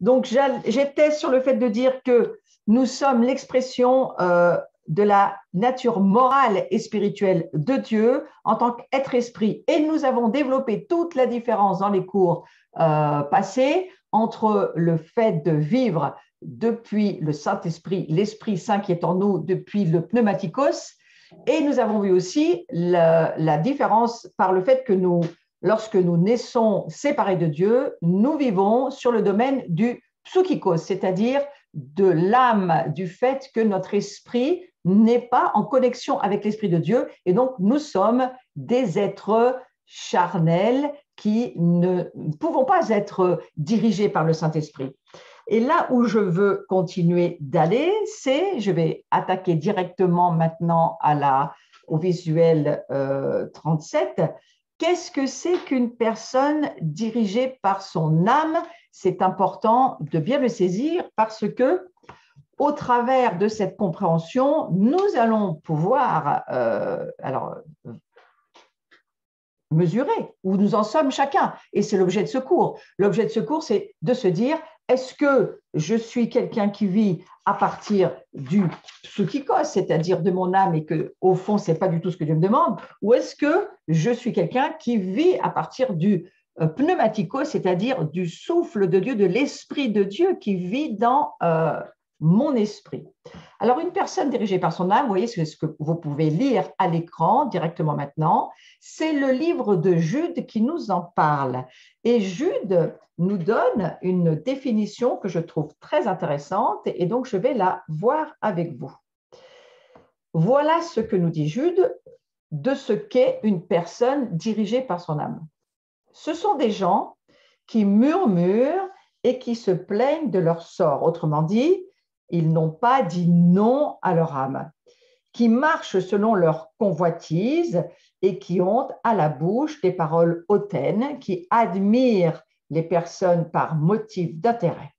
Donc, j'étais sur le fait de dire que nous sommes l'expression de la nature morale et spirituelle de Dieu en tant qu'être esprit. Et nous avons développé toute la différence dans les cours passés entre le fait de vivre depuis le Saint-Esprit, l'Esprit Saint qui est en nous, depuis le pneumatikos. Et nous avons vu aussi la différence par le fait que lorsque nous naissons séparés de Dieu, nous vivons sur le domaine du psychikos, c'est-à-dire de l'âme, du fait que notre esprit n'est pas en connexion avec l'Esprit de Dieu. Et donc, nous sommes des êtres charnels qui ne pouvons pas être dirigés par le Saint-Esprit. Et là où je veux continuer d'aller, je vais attaquer directement maintenant au visuel 37. Qu'est-ce que c'est qu'une personne dirigée par son âme? C'est important de bien le saisir parce que, au travers de cette compréhension, nous allons pouvoir mesurer où nous en sommes chacun. Et c'est l'objet de ce cours. L'objet de ce cours, c'est de se dire, est-ce que je suis quelqu'un qui vit à partir du psychikos, c'est-à-dire de mon âme, et que au fond, ce n'est pas du tout ce que Dieu me demande, ou est-ce que je suis quelqu'un qui vit à partir du pneumatikos, c'est-à-dire du souffle de Dieu, de l'Esprit de Dieu qui vit dans mon esprit. Alors, une personne dirigée par son âme, vous voyez, c'est ce que vous pouvez lire à l'écran directement maintenant, c'est le livre de Jude qui nous en parle. Et Jude nous donne une définition que je trouve très intéressante et donc je vais la voir avec vous. Voilà ce que nous dit Jude de ce qu'est une personne dirigée par son âme. Ce sont des gens qui murmurent et qui se plaignent de leur sort. Autrement dit, ils n'ont pas dit non à leur âme, qui marchent selon leur convoitise et qui ont à la bouche des paroles hautaines, qui admirent les personnes par motif d'intérêt.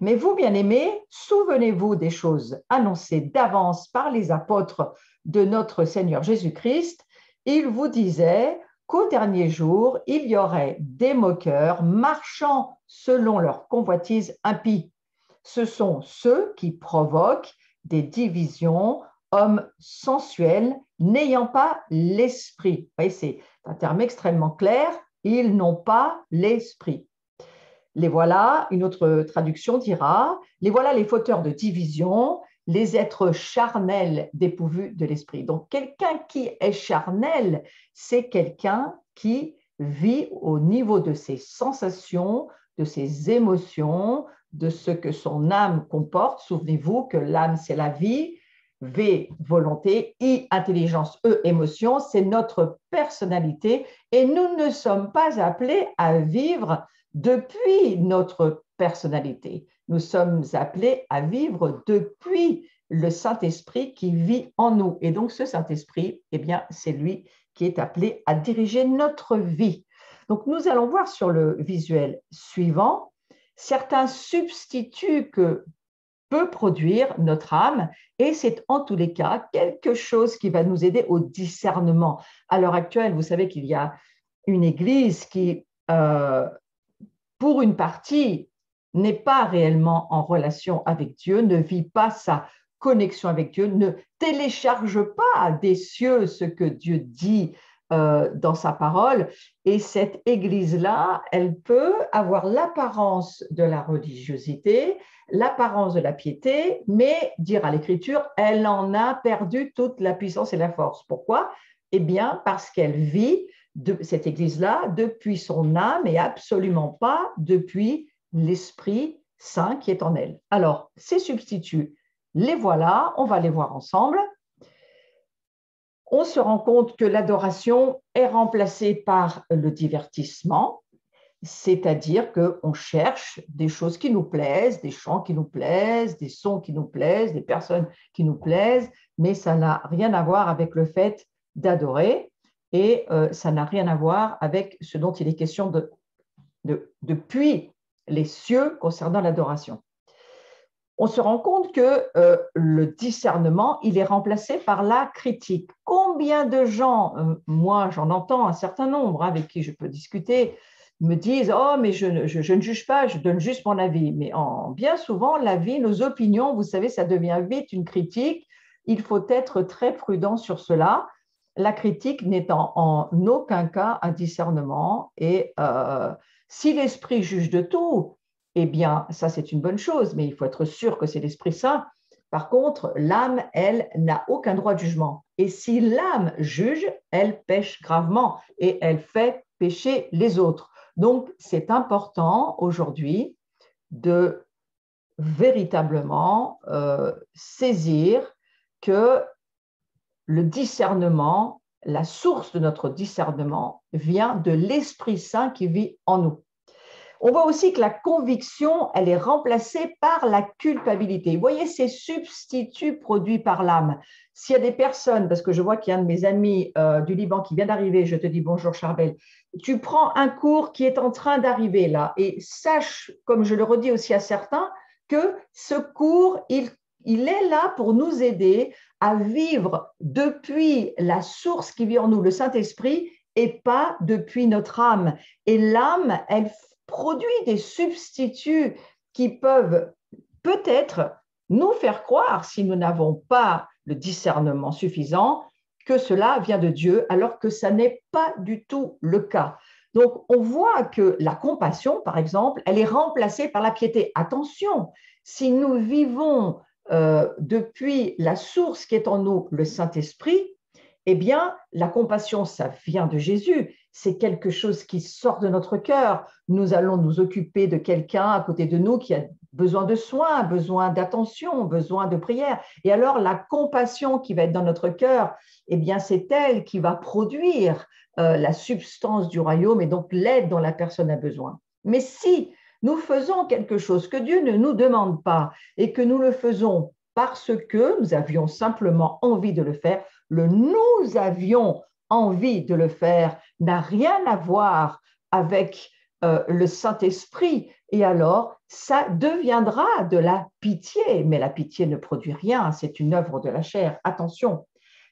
Mais vous, bien-aimés, souvenez-vous des choses annoncées d'avance par les apôtres de notre Seigneur Jésus-Christ. Ils vous disaient qu'au dernier jour, il y aurait des moqueurs marchant selon leur convoitise impie. Ce sont ceux qui provoquent des divisions, hommes sensuels, n'ayant pas l'esprit. Vous voyez, c'est un terme extrêmement clair, ils n'ont pas l'esprit. Les voilà, une autre traduction dira, les voilà les fauteurs de division, les êtres charnels dépourvus de l'esprit. Donc, quelqu'un qui est charnel, c'est quelqu'un qui vit au niveau de ses sensations, de ses émotions, de ce que son âme comporte. Souvenez-vous que l'âme, c'est la vie, V, volonté, I, intelligence, E, émotion, c'est notre personnalité et nous ne sommes pas appelés à vivre depuis notre personnalité. Nous sommes appelés à vivre depuis le Saint-Esprit qui vit en nous. Et donc, ce Saint-Esprit, eh bien, c'est lui qui est appelé à diriger notre vie. Donc, nous allons voir sur le visuel suivant certains substituts que peut produire notre âme et c'est en tous les cas quelque chose qui va nous aider au discernement. À l'heure actuelle, vous savez qu'il y a une église qui, pour une partie, n'est pas réellement en relation avec Dieu, ne vit pas sa connexion avec Dieu, ne télécharge pas des cieux ce que Dieu dit dans sa parole. Et cette église-là, elle peut avoir l'apparence de la religiosité, l'apparence de la piété, mais dire à l'Écriture, elle en a perdu toute la puissance et la force. Pourquoi? Eh bien, parce qu'elle vit de cette église-là depuis son âme et absolument pas depuis l'Esprit Saint qui est en elle. Alors, ces substituts, les voilà, on va les voir ensemble. On se rend compte que l'adoration est remplacée par le divertissement, c'est-à-dire qu'on cherche des choses qui nous plaisent, des chants qui nous plaisent, des sons qui nous plaisent, des personnes qui nous plaisent, mais ça n'a rien à voir avec le fait d'adorer et ça n'a rien à voir avec ce dont il est question depuis les cieux concernant l'adoration. On se rend compte que le discernement, il est remplacé par la critique. Combien de gens, moi j'en entends un certain nombre avec qui je peux discuter, me disent, oh, mais je ne juge pas, je donne juste mon avis. Mais bien souvent, l'avis, nos opinions, vous savez, ça devient vite une critique. Il faut être très prudent sur cela. La critique n'étant en aucun cas un discernement. Et si l'esprit juge de tout, eh bien, ça, c'est une bonne chose, mais il faut être sûr que c'est l'Esprit Saint. Par contre, l'âme, elle, n'a aucun droit de jugement. Et si l'âme juge, elle pêche gravement et elle fait pécher les autres. Donc, c'est important aujourd'hui de véritablement saisir que le discernement, la source de notre discernement vient de l'Esprit Saint qui vit en nous. On voit aussi que la conviction, elle est remplacée par la culpabilité. Vous voyez ces substituts produits par l'âme. S'il y a des personnes, parce que je vois qu'il y a un de mes amis du Liban qui vient d'arriver, je te dis bonjour Charbel, tu prends un cours qui est en train d'arriver là et sache, comme je le redis aussi à certains, que ce cours, il est là pour nous aider à vivre depuis la source qui vit en nous, le Saint-Esprit, et pas depuis notre âme. Et l'âme, elle produit des substituts qui peuvent peut-être nous faire croire, si nous n'avons pas le discernement suffisant, que cela vient de Dieu, alors que ça n'est pas du tout le cas. Donc, on voit que la compassion, par exemple, elle est remplacée par la piété. Attention, si nous vivons depuis la source qui est en nous, le Saint-Esprit, eh bien, la compassion, ça vient de Jésus. C'est quelque chose qui sort de notre cœur. Nous allons nous occuper de quelqu'un à côté de nous qui a besoin de soins, besoin d'attention, besoin de prière. Et alors, la compassion qui va être dans notre cœur, eh bien, c'est elle qui va produire la substance du royaume et donc l'aide dont la personne a besoin. Mais si nous faisons quelque chose que Dieu ne nous demande pas et que nous le faisons parce que nous avions simplement envie de le faire, le nous avions envie de le faire n'a rien à voir avec le Saint-Esprit. Et alors, ça deviendra de la pitié. Mais la pitié ne produit rien, c'est une œuvre de la chair. Attention,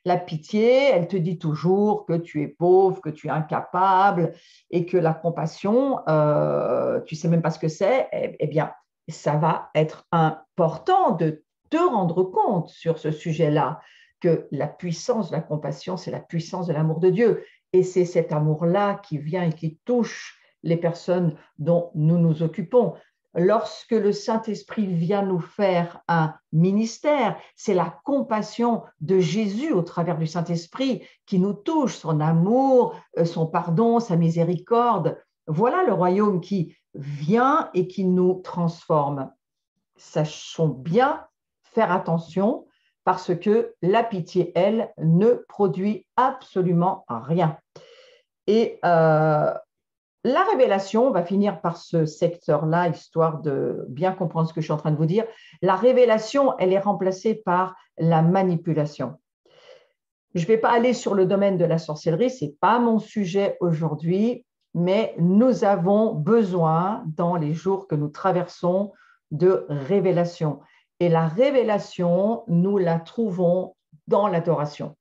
la pitié, elle te dit toujours que tu es pauvre, que tu es incapable et que la compassion, tu ne sais même pas ce que c'est. Eh bien, ça va être important de te rendre compte sur ce sujet-là, que la puissance de la compassion, c'est la puissance de l'amour de Dieu. Et c'est cet amour-là qui vient et qui touche les personnes dont nous nous occupons. Lorsque le Saint-Esprit vient nous faire un ministère, c'est la compassion de Jésus au travers du Saint-Esprit qui nous touche, son amour, son pardon, sa miséricorde. Voilà le royaume qui vient et qui nous transforme. Sachons bien faire attention parce que la pitié, elle, ne produit absolument rien. Et la révélation, on va finir par ce secteur-là, histoire de bien comprendre ce que je suis en train de vous dire. La révélation, elle est remplacée par la manipulation. Je ne vais pas aller sur le domaine de la sorcellerie, ce n'est pas mon sujet aujourd'hui, mais nous avons besoin, dans les jours que nous traversons, de révélation. Et la révélation, nous la trouvons dans l'adoration.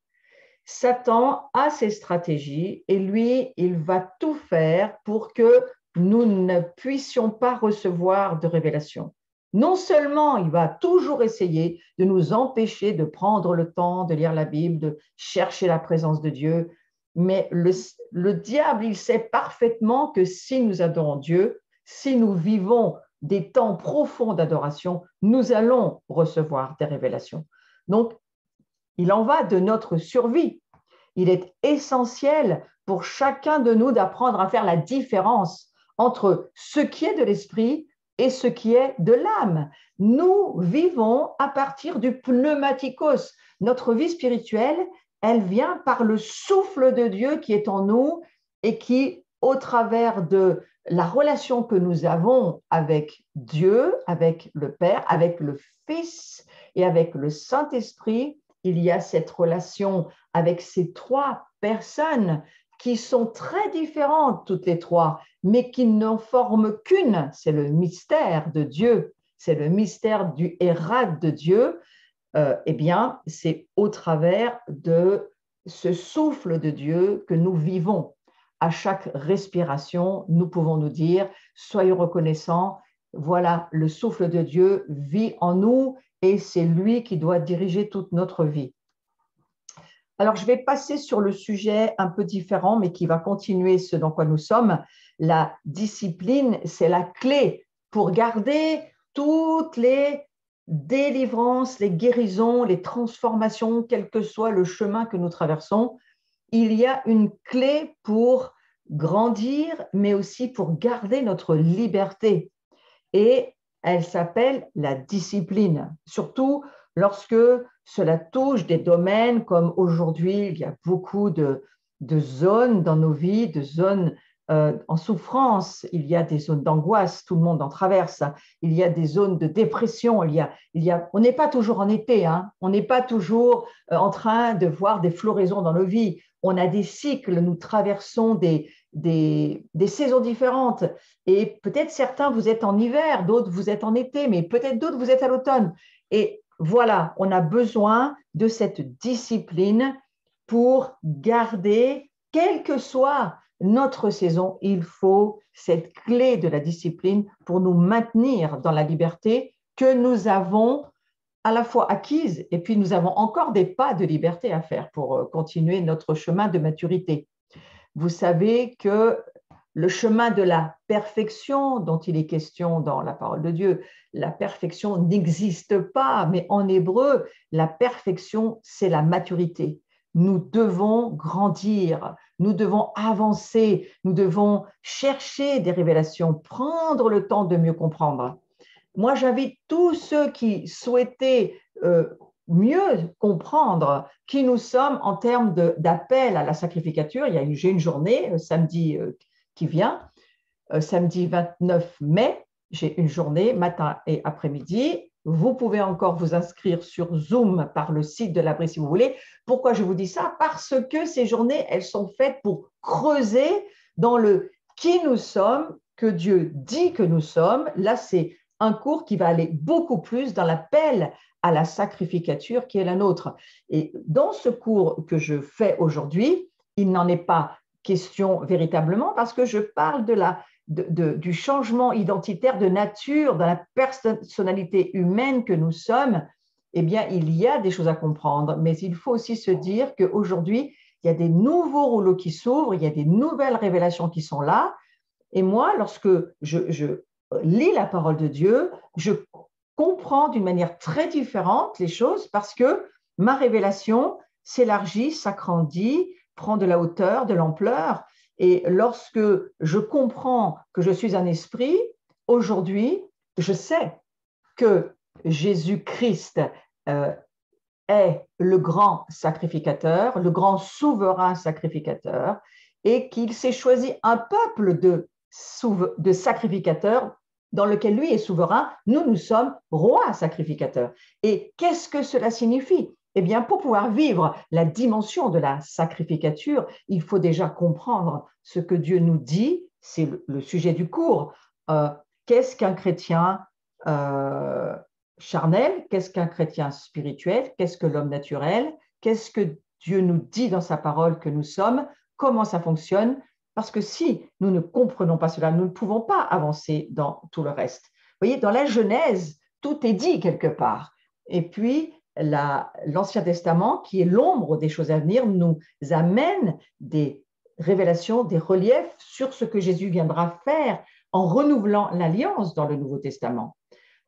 Satan a ses stratégies et lui, il va tout faire pour que nous ne puissions pas recevoir de révélation. Non seulement il va toujours essayer de nous empêcher de prendre le temps de lire la Bible, de chercher la présence de Dieu, mais le diable, il sait parfaitement que si nous adorons Dieu, si nous vivons des temps profonds d'adoration, nous allons recevoir des révélations. Donc, il en va de notre survie. Il est essentiel pour chacun de nous d'apprendre à faire la différence entre ce qui est de l'esprit et ce qui est de l'âme. Nous vivons à partir du pneumatikos. Notre vie spirituelle, elle vient par le souffle de Dieu qui est en nous et qui, au travers de la relation que nous avons avec Dieu, avec le Père, avec le Fils et avec le Saint-Esprit, il y a cette relation avec ces trois personnes qui sont très différentes toutes les trois, mais qui n'en forment qu'une. C'est le mystère de Dieu, c'est le mystère du Hérat de Dieu. Eh bien, c'est au travers de ce souffle de Dieu que nous vivons. à chaque respiration, nous pouvons nous dire, soyons reconnaissants, voilà, le souffle de Dieu vit en nous et c'est lui qui doit diriger toute notre vie. Alors, je vais passer sur le sujet un peu différent, mais qui va continuer ce dans quoi nous sommes. La discipline, c'est la clé pour garder toutes les délivrances, les guérisons, les transformations, quel que soit le chemin que nous traversons. Il y a une clé pour grandir, mais aussi pour garder notre liberté. Et elle s'appelle la discipline, surtout lorsque cela touche des domaines comme aujourd'hui, il y a beaucoup de zones dans nos vies, de zones en souffrance, il y a des zones d'angoisse, tout le monde en traverse, il y a des zones de dépression, on n'est pas toujours en été, hein, on n'est pas toujours en train de voir des floraisons dans nos vies, on a des cycles, nous traversons des saisons différentes et peut-être certains vous êtes en hiver, d'autres vous êtes en été, mais peut-être d'autres vous êtes à l'automne. Et voilà, on a besoin de cette discipline pour garder, quelle que soit notre saison, il faut cette clé de la discipline pour nous maintenir dans la liberté que nous avons à la fois acquise et puis nous avons encore des pas de liberté à faire pour continuer notre chemin de maturité. Vous savez que le chemin de la perfection dont il est question dans la parole de Dieu, la perfection n'existe pas, mais en hébreu, la perfection, c'est la maturité. Nous devons grandir, nous devons avancer, nous devons chercher des révélations, prendre le temps de mieux comprendre. Moi, j'invite tous ceux qui souhaitaient mieux comprendre qui nous sommes en termes d'appel à la sacrificature. J'ai une journée samedi qui vient, samedi 29 mai, j'ai une journée matin et après-midi. Vous pouvez encore vous inscrire sur Zoom par le site de l'Abri si vous voulez. Pourquoi je vous dis ça? Parce que ces journées, elles sont faites pour creuser dans le qui nous sommes, que Dieu dit que nous sommes. Là, c'est un cours qui va aller beaucoup plus dans l'appel à la sacrificature qui est la nôtre. Et dans ce cours que je fais aujourd'hui, il n'en est pas question véritablement parce que je parle du changement identitaire de nature, dans la personnalité humaine que nous sommes. Eh bien, il y a des choses à comprendre, mais il faut aussi se dire qu'aujourd'hui, il y a des nouveaux rouleaux qui s'ouvrent, il y a des nouvelles révélations qui sont là. Et moi, lorsque je lis la parole de Dieu, je comprends d'une manière très différente les choses parce que ma révélation s'élargit, s'agrandit, prend de la hauteur, de l'ampleur. Et lorsque je comprends que je suis un esprit, aujourd'hui, je sais que Jésus-Christ est le grand sacrificateur, le grand souverain sacrificateur, et qu'il s'est choisi un peuple de sacrificateurs dans lequel lui est souverain. Nous sommes rois sacrificateurs. Et qu'est-ce que cela signifie? Eh bien, pour pouvoir vivre la dimension de la sacrificature, il faut déjà comprendre ce que Dieu nous dit, c'est le sujet du cours. Qu'est-ce qu'un chrétien charnel? Qu'est-ce qu'un chrétien spirituel? Qu'est-ce que l'homme naturel? Qu'est-ce que Dieu nous dit dans sa parole que nous sommes? Comment ça fonctionne? Parce que si nous ne comprenons pas cela, nous ne pouvons pas avancer dans tout le reste. Vous voyez, dans la Genèse, tout est dit quelque part. Et puis, l'Ancien Testament, qui est l'ombre des choses à venir, nous amène des révélations, des reliefs sur ce que Jésus viendra faire en renouvelant l'alliance dans le Nouveau Testament.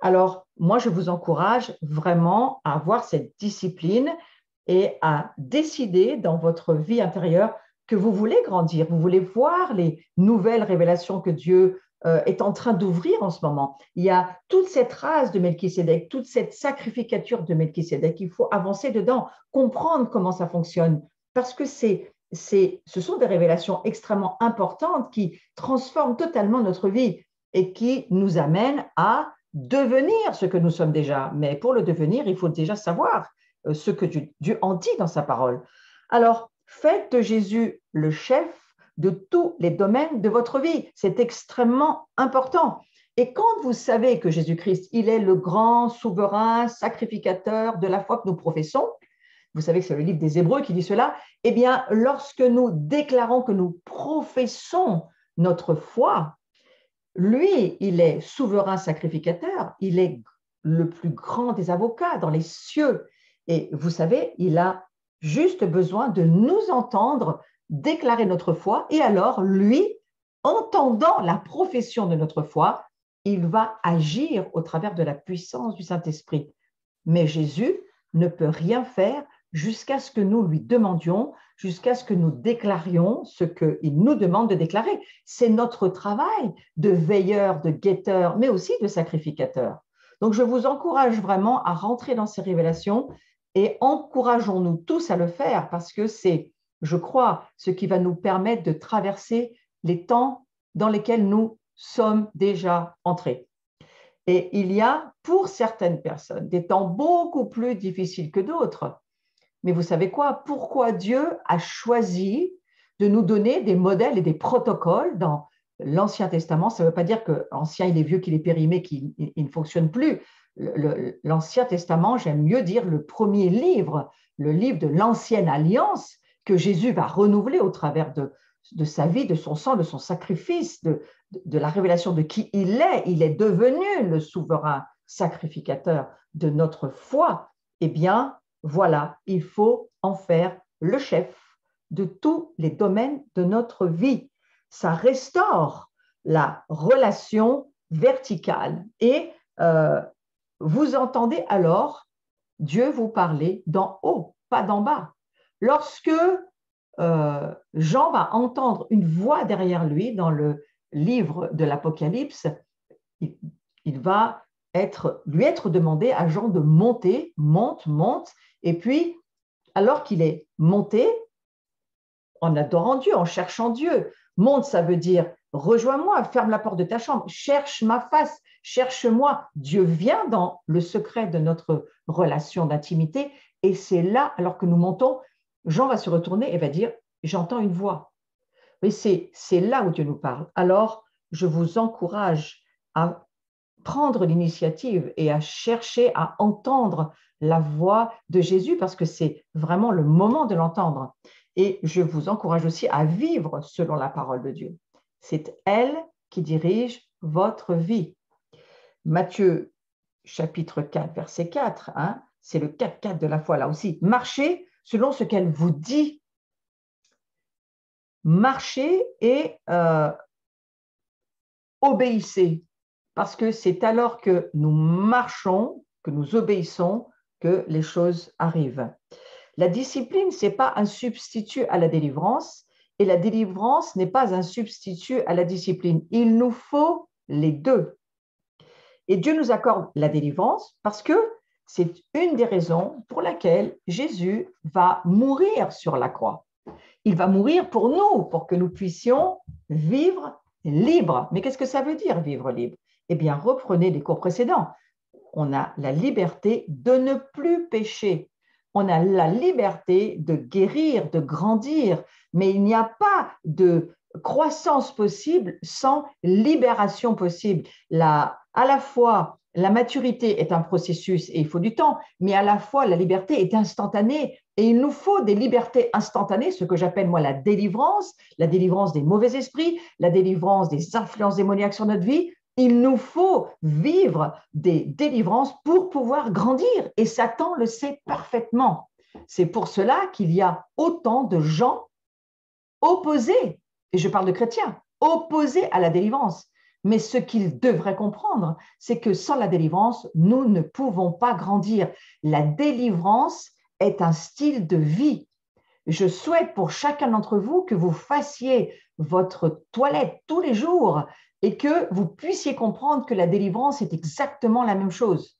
Alors, moi, je vous encourage vraiment à avoir cette discipline et à décider dans votre vie intérieure que vous voulez grandir, vous voulez voir les nouvelles révélations que Dieu est en train d'ouvrir en ce moment. Il y a toute cette race de Melchisédek, toute cette sacrificature de Melchisédek, il faut avancer dedans, comprendre comment ça fonctionne, parce que ce sont des révélations extrêmement importantes qui transforment totalement notre vie et qui nous amènent à devenir ce que nous sommes déjà. Mais pour le devenir, il faut déjà savoir ce que Dieu en dit dans sa parole. Alors, faites de Jésus le chef de tous les domaines de votre vie. C'est extrêmement important. Et quand vous savez que Jésus-Christ, il est le grand souverain sacrificateur de la foi que nous professons, vous savez que c'est le livre des Hébreux qui dit cela, eh bien, lorsque nous déclarons que nous professons notre foi, lui, il est souverain sacrificateur, il est le plus grand des avocats dans les cieux. Et vous savez, il a juste besoin de nous entendre déclarer notre foi. Et alors, lui, entendant la profession de notre foi, il va agir au travers de la puissance du Saint-Esprit. Mais Jésus ne peut rien faire jusqu'à ce que nous lui demandions, jusqu'à ce que nous déclarions ce qu'il nous demande de déclarer. C'est notre travail de veilleur, de guetteur, mais aussi de sacrificateur. Donc, je vous encourage vraiment à rentrer dans ces révélations et encourageons-nous tous à le faire parce que c'est, je crois, ce qui va nous permettre de traverser les temps dans lesquels nous sommes déjà entrés. Et il y a, pour certaines personnes, des temps beaucoup plus difficiles que d'autres. Mais vous savez quoi? Pourquoi Dieu a choisi de nous donner des modèles et des protocoles dans l'Ancien Testament? Ça ne veut pas dire que l'Ancien, il est vieux, qu'il est périmé, qu'il ne fonctionne plus. L'Ancien Testament, j'aime mieux dire le premier livre, le livre de l'Ancienne Alliance que Jésus va renouveler au travers de sa vie, de son sang, de son sacrifice, de la révélation de qui il est. Il est devenu le souverain sacrificateur de notre foi. Eh bien, voilà, il faut en faire le chef de tous les domaines de notre vie. Ça restaure la relation verticale et vous entendez alors Dieu vous parler d'en haut, pas d'en bas. Lorsque Jean va entendre une voix derrière lui dans le livre de l'Apocalypse, il va lui être demandé à Jean de monter, monte, et puis, alors qu'il est monté, en adorant Dieu, en cherchant Dieu, monte, ça veut dire rejoins-moi, ferme la porte de ta chambre, cherche ma face, cherche-moi. Dieu vient dans le secret de notre relation d'intimité, et c'est là, alors que nous montons, Jean va se retourner et va dire j'entends une voix. Mais c'est là où Dieu nous parle. Alors, je vous encourage à prendre l'initiative et à chercher à entendre la voix de Jésus parce que c'est vraiment le moment de l'entendre. Et je vous encourage aussi à vivre selon la parole de Dieu. C'est elle qui dirige votre vie. Matthieu chapitre 4, verset 4, hein, c'est le 4-4 de la foi là aussi. Marchez selon ce qu'elle vous dit. Marchez et obéissez. Parce que c'est alors que nous marchons, que nous obéissons, que les choses arrivent. La discipline, ce n'est pas un substitut à la délivrance, et la délivrance n'est pas un substitut à la discipline. Il nous faut les deux. Et Dieu nous accorde la délivrance parce que c'est une des raisons pour laquelle Jésus va mourir sur la croix. Il va mourir pour nous, pour que nous puissions vivre libre. Mais qu'est-ce que ça veut dire, vivre libre? Eh bien, reprenez les cours précédents. On a la liberté de ne plus pécher. On a la liberté de guérir, de grandir. Mais il n'y a pas de croissance possible sans libération possible. À la fois, la maturité est un processus et il faut du temps, mais à la fois, la liberté est instantanée. Et il nous faut des libertés instantanées, ce que j'appelle moi la délivrance des mauvais esprits, la délivrance des influences démoniaques sur notre vie. Il nous faut vivre des délivrances pour pouvoir grandir. Et Satan le sait parfaitement. C'est pour cela qu'il y a autant de gens opposés, et je parle de chrétiens, opposés à la délivrance. Mais ce qu'ils devraient comprendre, c'est que sans la délivrance, nous ne pouvons pas grandir. La délivrance est un style de vie. Je souhaite pour chacun d'entre vous que vous fassiez votre toilette tous les jours et que vous puissiez comprendre que la délivrance est exactement la même chose.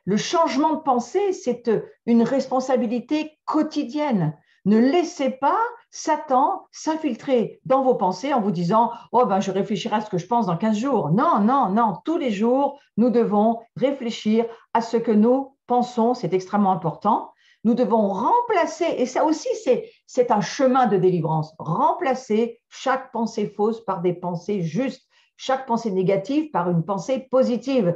Le changement de pensée, c'est une responsabilité quotidienne. Ne laissez pas Satan s'infiltrer dans vos pensées en vous disant « Oh, ben, je réfléchirai à ce que je pense dans 15 jours. » Non, non, non. Tous les jours, nous devons réfléchir à ce que nous pensons. C'est extrêmement important. Nous devons remplacer, et ça aussi, c'est un chemin de délivrance, remplacer chaque pensée fausse par des pensées justes, chaque pensée négative par une pensée positive.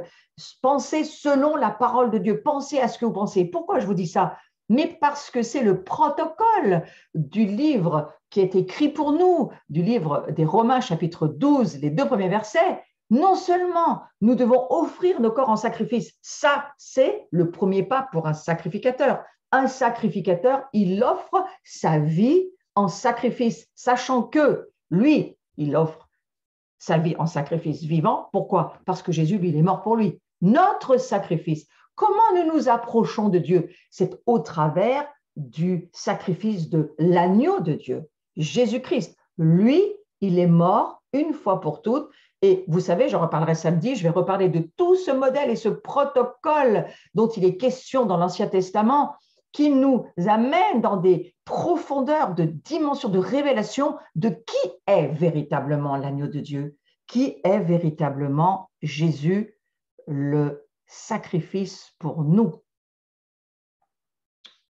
Pensez selon la parole de Dieu. Pensez à ce que vous pensez. Pourquoi je vous dis ça? mais parce que c'est le protocole du livre qui est écrit pour nous, du livre des Romains chapitre 12, les 2 premiers versets. Non seulement nous devons offrir nos corps en sacrifice, ça c'est le premier pas pour un sacrificateur. Un sacrificateur, il offre sa vie en sacrifice, sachant que lui, il offre sa vie en sacrifice vivant. Pourquoi? Parce que Jésus, lui, il est mort pour lui. Notre sacrifice. Comment nous nous approchons de Dieu? C'est au travers du sacrifice de l'agneau de Dieu, Jésus-Christ. Lui, il est mort une fois pour toutes. Et vous savez, j'en reparlerai samedi, je vais reparler de tout ce modèle et ce protocole dont il est question dans l'Ancien Testament, qui nous amène dans des profondeurs de dimensions de révélation de qui est véritablement l'agneau de Dieu, qui est véritablement Jésus, le sacrifice pour nous.